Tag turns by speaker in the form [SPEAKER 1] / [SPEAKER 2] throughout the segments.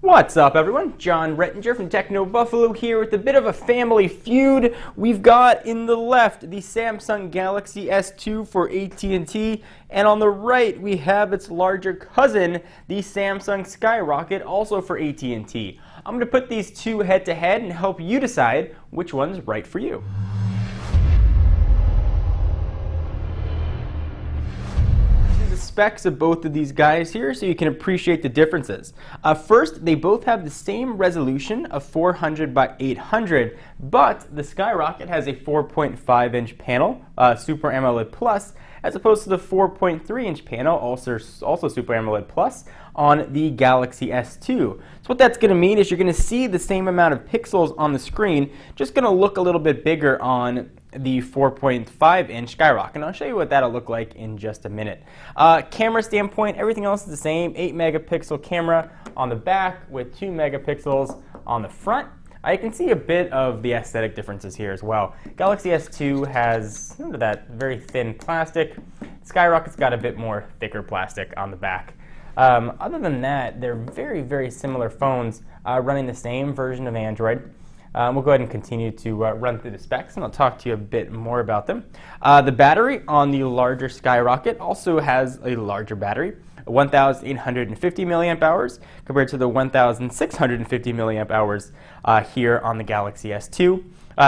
[SPEAKER 1] What's up, everyone? John Rettinger from Techno Buffalo here with a bit of a family feud. We've got in the left the Samsung Galaxy S2 for AT&T, and on the right we have its larger cousin, the Samsung Skyrocket, also for AT&T. I'm going to put these two head to head and help you decide which one's right for you. Specs of both of these guys here so you can appreciate the differences. First, they both have the same resolution of 400 by 800, but the Skyrocket has a 4.5-inch panel, Super AMOLED Plus, as opposed to the 4.3-inch panel, also Super AMOLED Plus, on the Galaxy S2. So what that's going to mean is you're going to see the same amount of pixels on the screen, just going to look a little bit bigger on the 4.5-inch Skyrocket. And I'll show you what that'll look like in just a minute. Camera standpoint, everything else is the same. 8-megapixel camera on the back with 2 megapixels on the front. You can see a bit of the aesthetic differences here as well. Galaxy S2 has that very thin plastic. Skyrocket's got a bit more thicker plastic on the back. Other than that, they're very, very similar phones running the same version of Android. We'll go ahead and continue to run through the specs, and I'll talk to you a bit more about them. The battery on the larger Skyrocket also has a larger battery, 1,850 milliamp hours compared to the 1,650 milliamp hours here on the Galaxy S2.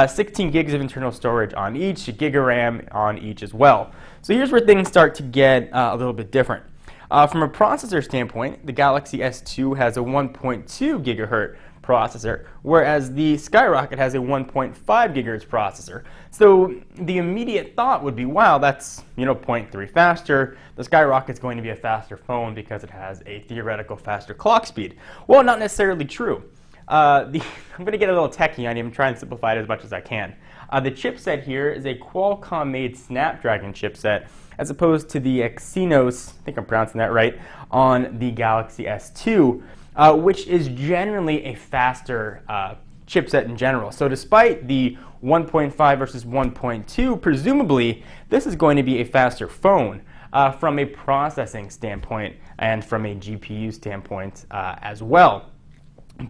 [SPEAKER 1] 16 gigs of internal storage on each, a gig of RAM on each as well. So here's where things start to get a little bit different. From a processor standpoint, the Galaxy S2 has a 1.2 gigahertz processor, whereas the Skyrocket has a 1.5 gigahertz processor. So the immediate thought would be, wow, that's 0.3 faster. The Skyrocket's going to be a faster phone because it has a theoretical faster clock speed. Well, not necessarily true. I'm going to get a little techie on you and try and simplify it as much as I can. The chipset here is a Qualcomm-made Snapdragon chipset, as opposed to the Exynos, I think I'm pronouncing that right, on the Galaxy S2, which is generally a faster chipset in general. So despite the 1.5 versus 1.2, presumably this is going to be a faster phone from a processing standpoint and from a GPU standpoint as well.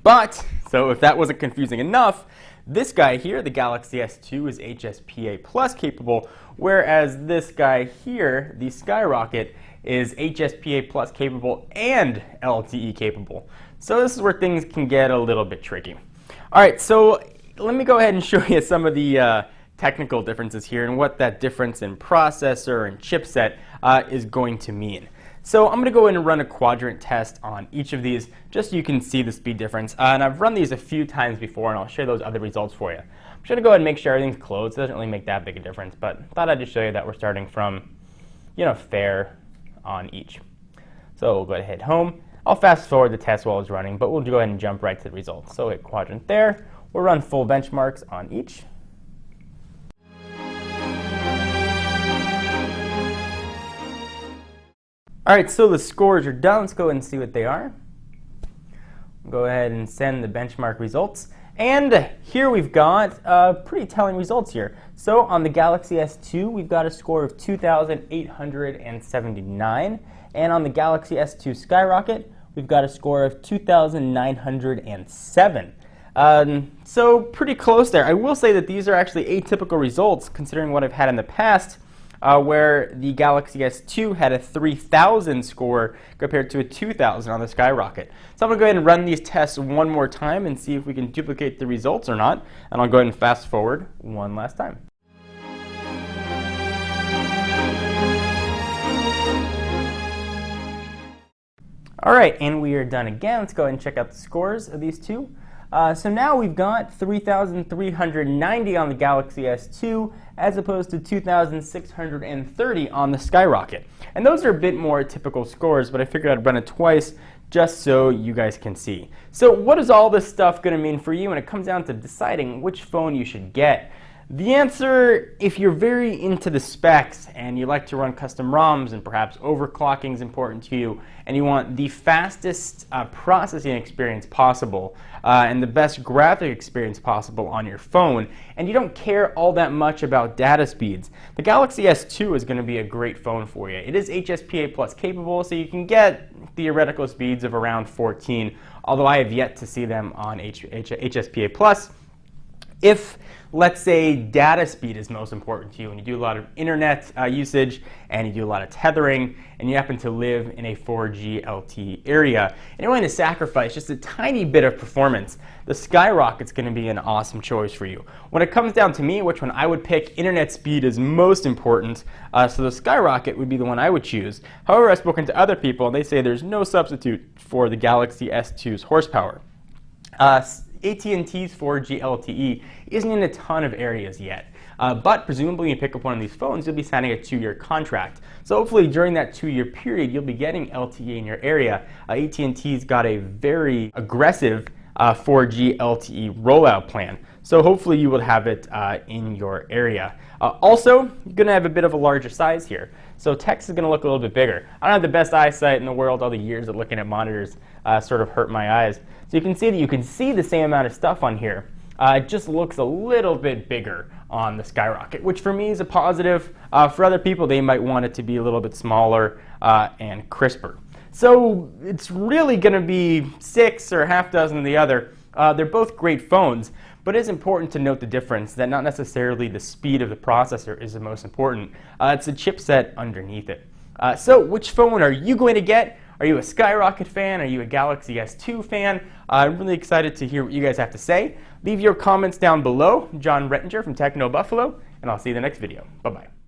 [SPEAKER 1] But, so if that wasn't confusing enough, this guy here, the Galaxy S2, is HSPA Plus capable, whereas this guy here, the Skyrocket, is HSPA Plus capable and LTE capable. So this is where things can get a little bit tricky. All right, so let me go ahead and show you some of the technical differences here and what that difference in processor and chipset is going to mean. So I'm going to go ahead and run a quadrant test on each of these just so you can see the speed difference. And I've run these a few times before, and I'll share those other results for you. I'm just going to go ahead and make sure everything's closed. It doesn't really make that big a difference, but thought I'd just show you that we're starting from, fair on each. So we'll go ahead and hit home. I'll fast forward the test while it's running, but we'll go ahead and jump right to the results. So hit quadrant there. We'll run full benchmarks on each. All right, so the scores are done. Let's go ahead and see what they are. Go ahead and send the benchmark results. And here we've got pretty telling results here. So on the Galaxy S2, we've got a score of 2,879. And on the Galaxy S2 Skyrocket, we've got a score of 2,907. So pretty close there. I will say that these are actually atypical results considering what I've had in the past, where the Galaxy S2 had a 3,000 score compared to a 2,000 on the Skyrocket. So I'm going to go ahead and run these tests one more time and see if we can duplicate the results or not. And I'll go ahead and fast forward one last time. All right, and we are done again. Let's go ahead and check out the scores of these two. So now we've got 3,390 on the Galaxy S2 as opposed to 2,630 on the Skyrocket. And those are a bit more typical scores, but I figured I'd run it twice just so you guys can see. So what is all this stuff going to mean for you when it comes down to deciding which phone you should get? The answer, if you're very into the specs and you like to run custom ROMs and perhaps overclocking is important to you and you want the fastest processing experience possible and the best graphic experience possible on your phone, and you don't care all that much about data speeds, the Galaxy S2 is going to be a great phone for you. It is HSPA Plus capable, so you can get theoretical speeds of around 14 although I have yet to see them on HSPA Plus. If, let's say, data speed is most important to you, and you do a lot of internet usage, and you do a lot of tethering, and you happen to live in a 4G LTE area, and you're willing to sacrifice just a tiny bit of performance, the Skyrocket's going to be an awesome choice for you. When it comes down to me, which one I would pick, internet speed is most important, so the Skyrocket would be the one I would choose. However, I've spoken to other people, and they say there's no substitute for the Galaxy S2's horsepower. AT&T's 4G LTE isn't in a ton of areas yet, but presumably when you pick up one of these phones, you'll be signing a 2-year contract. So hopefully during that 2-year period, you'll be getting LTE in your area. AT&T's got a very aggressive 4G LTE rollout plan, so hopefully you will have it in your area. Also, you're going to have a bit of a larger size here, so text is going to look a little bit bigger. I don't have the best eyesight in the world. All the years of looking at monitors sort of hurt my eyes. So you can see that you can see the same amount of stuff on here. It just looks a little bit bigger on the Skyrocket, which for me is a positive. For other people, they might want it to be a little bit smaller and crisper. So it's really going to be 6 or half dozen of the other. They're both great phones, but it's important to note the difference that not necessarily the speed of the processor is the most important. It's the chipset underneath it. So which phone are you going to get? Are you a Skyrocket fan? Are you a Galaxy S2 fan? I'm really excited to hear what you guys have to say. Leave your comments down below. John Rettinger from Techno Buffalo, and I'll see you in the next video. Bye-bye.